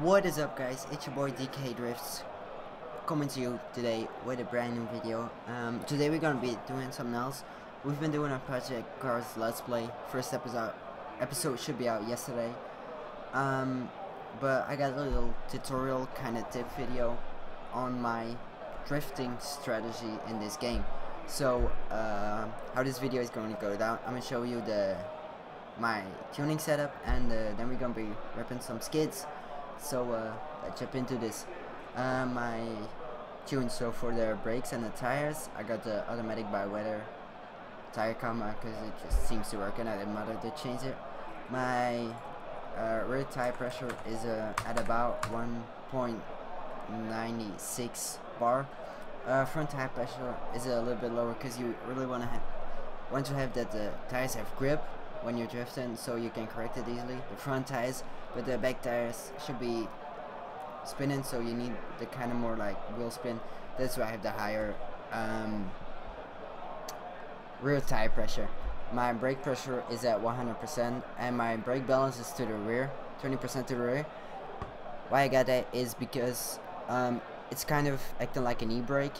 What is up, guys? It's your boy DK Drifts coming to you today with a brand new video. Today we're gonna be doing something else. We've been doing a Project Cars Let's Play. First episode should be out yesterday. But I got a little tutorial kind of tip video on my drifting strategy in this game. So how this video is going to go down, I'm gonna show you my tuning setup, and then we're gonna be ripping some skids. So let's jump into this. My tune, so for the brakes and the tires, I got the automatic by weather tire comma because it just seems to work and I didn't bother to change it. My rear tire pressure is at about 1.96 bar. Front tire pressure is a little bit lower because you really want to have that the tires have grip when you're drifting, so you can correct it easily. The front tires, but the back tires should be spinning, so you need the kind of more like wheel spin. That's why I have the higher rear tire pressure. My brake pressure is at 100%, and my brake balance is to the rear, 20% to the rear. Why I got that is because it's kind of acting like an e-brake.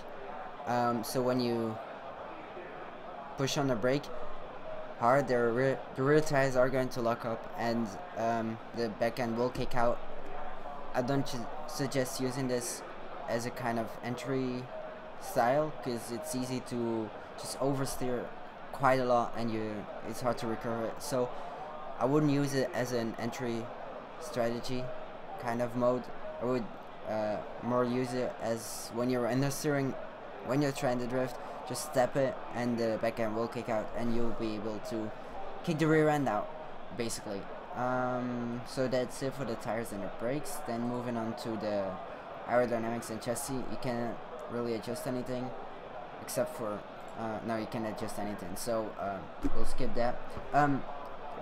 So when you push on the brake hard, the rear tires are going to lock up, and the back end will kick out. I don't suggest using this as a kind of entry style because it's easy to just oversteer quite a lot, and it's hard to recover it. So I wouldn't use it as an entry strategy kind of mode. I would more use it as when you're understeering, when you're trying to drift. Just step it and the back end will kick out, and you'll be able to kick the rear end out, basically. So that's it for the tires and the brakes. Then moving on to the aerodynamics and chassis, you can't really adjust anything except for no, you can adjust anything, so we'll skip that.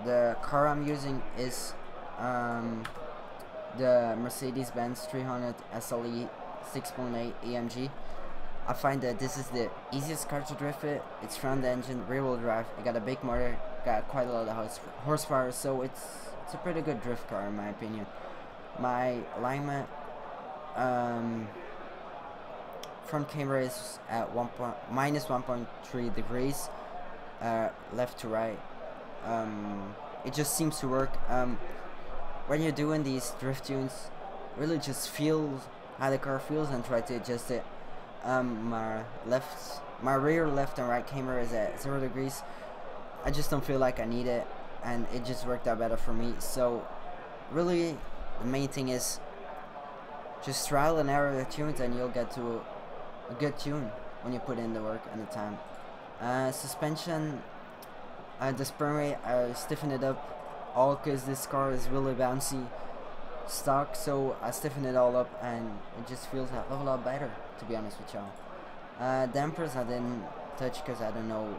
The car I'm using is the Mercedes-Benz 300 SLE 6.8 AMG. I find that this is the easiest car to drift with. It's front engine, rear wheel drive. It got a big motor, got quite a lot of horsepower, so it's a pretty good drift car in my opinion. My alignment, front camera is at minus 1.3 degrees, left to right. It just seems to work. When you're doing these drift tunes, really just feel how the car feels and try to adjust it. My rear left and right camera is at 0 degrees. I just don't feel like I need it, and it just worked out better for me. So really the main thing is just trial and error the tunes, and you'll get to a good tune when you put in the work and the time. Suspension, the spring rate, I stiffen it up all because this car is really bouncy stock, so I stiffen it all up and it just feels a whole lot better, to be honest with y'all. Dampers I didn't touch because I don't know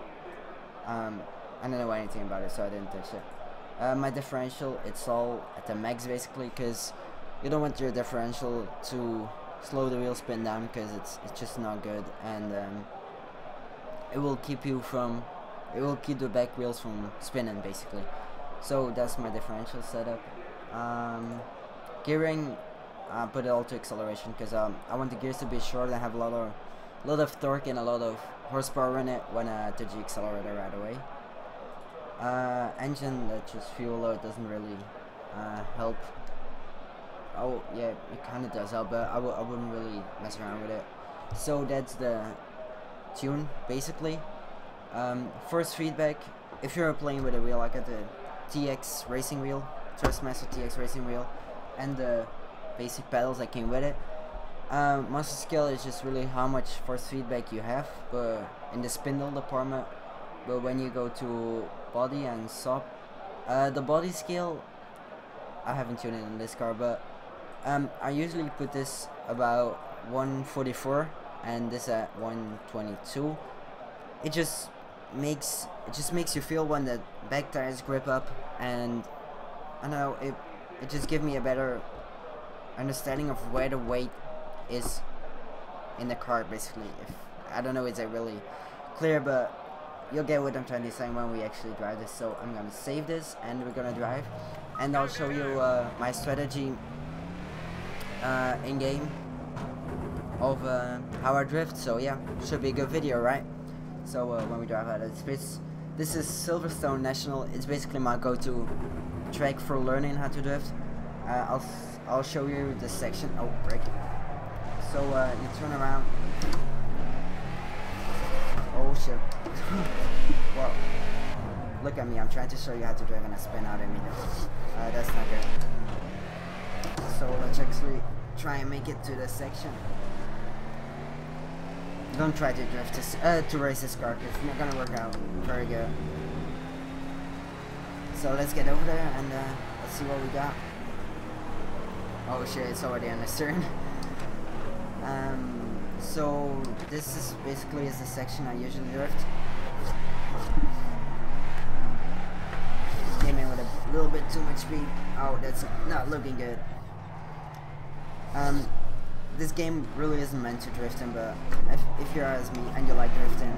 anything about it, so I didn't touch it. My differential, it's all at the max basically, because you don't want your differential to slow the wheel spin down because it's just not good, and it will keep the back wheels from spinning basically. So that's my differential setup. Gearing, I put it all to acceleration because I want the gears to be short and have a lot of torque and a lot of horsepower in it when I touch the accelerator right away. Engine, that just fuel load doesn't really help. Oh yeah, it kind of does help, but I wouldn't really mess around with it. So that's the tune basically. Force feedback, if you're playing with a wheel, I got the TX racing wheel, Thrustmaster TX racing wheel, and the basic pedals that came with it. Muscle scale is just really how much force feedback you have, but in the spindle department. But when you go to body and sub, the body scale, I haven't tuned it in this car, but I usually put this about 144 and this at 122. It just makes you feel when the back tires grip up, and I don't know, it just gives me a better understanding of where the weight is in the car basically. If I don't know, is it really clear, but you'll get what I'm trying to say when we actually drive this. So I'm gonna save this and we're gonna drive, and I'll show you my strategy in game of how I drift. So yeah, should be a good video, right? So when we drive out of space, this is Silverstone National. It's basically my go-to track for learning how to drift. I'll show you this section. Oh, brake. So you turn around. Oh shit. Well, look at me. I'm trying to show you how to drive and I spin out immediately. That's not good. So let's actually try and make it to this section. Don't try to drift this, to race this car, because it's not gonna work out very good. So let's get over there and let's see what we got. Oh shit, it's already on the steering. So this is basically the section I usually drift. Came in with a little bit too much speed. Oh, that's not looking good. This game really isn't meant to drift in, but if you're as me and you like drifting,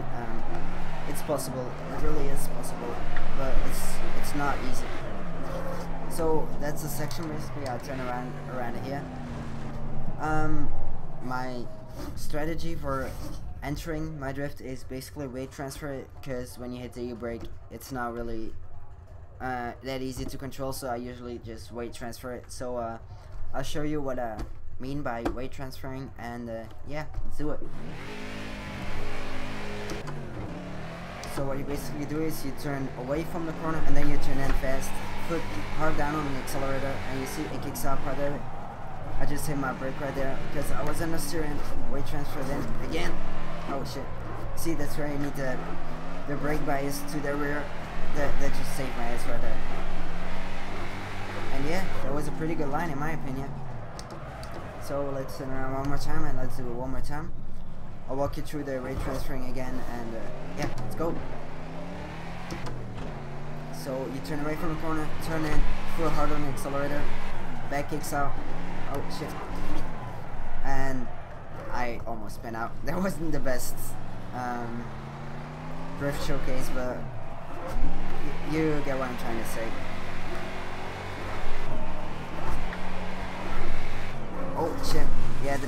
it's possible. It really is possible, but it's not easy. So that's the section basically. I turn around here. My strategy for entering my drift is basically weight transfer, because when you hit the e-brake, it's not really that easy to control. So I usually just weight transfer it. So I'll show you what I mean by weight transferring, and yeah, let's do it. So what you basically do is you turn away from the corner and then you turn in fast, foot hard down on the accelerator, and you see it kicks out part of it. I just hit my brake right there because I was on the steering. Weight transfer then again. Oh shit. See, that's where you need the brake bias to the rear. That just saved my ass right there. And yeah, that was a pretty good line in my opinion. So let's turn around one more time and let's do it one more time. I'll walk you through the rate transferring again, and yeah, let's go. So you turn away from the corner, turn in, full hard on the accelerator, back kicks out. Oh shit. And I almost spin out. That wasn't the best drift showcase, but you get what I'm trying to say. Oh shit, yeah, the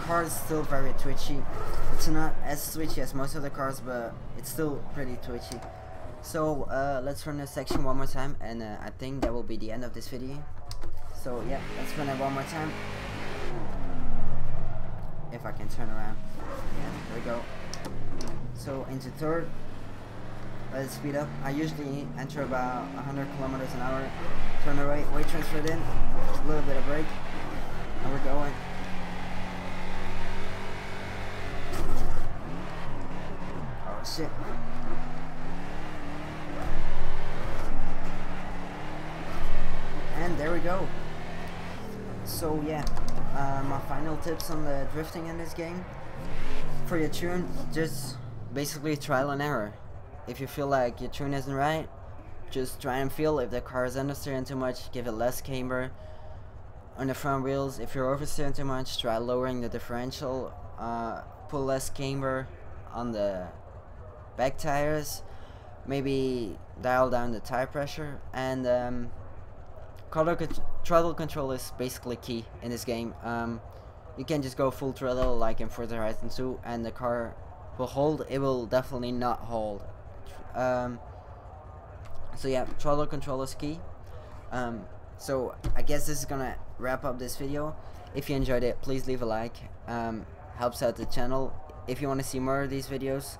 car is still very twitchy. It's not as twitchy as most of the cars, but it's still pretty twitchy. So let's run this section one more time, and I think that will be the end of this video. So yeah, let's run it one more time. If I can turn around. Yeah, there we go. So into third, let's speed up. I usually enter about 100 kilometers an hour. Turn the right, weight transferred in, a little bit of brake. And we're going. Oh shit. And there we go. So yeah, my final tips on the drifting in this game. For your tune, just basically trial and error. If you feel like your tune isn't right, just try and feel. If the car is understeering too much, give it less camber. On the front wheels, if you're oversteering too much, try lowering the differential, pull less camber. On the back tires, maybe dial down the tire pressure, and throttle control is basically key in this game. You can just go full throttle like in Forza Horizon 2 and the car will hold. It will definitely not hold. So yeah, throttle control is key. So I guess this is gonna wrap up this video. If you enjoyed it, please leave a like. Helps out the channel. If you want to see more of these videos,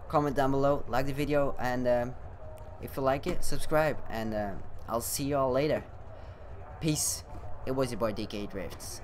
comment down below, like the video, and if you like it, subscribe. And I'll see you all later. Peace. It was your boy DK Drifts.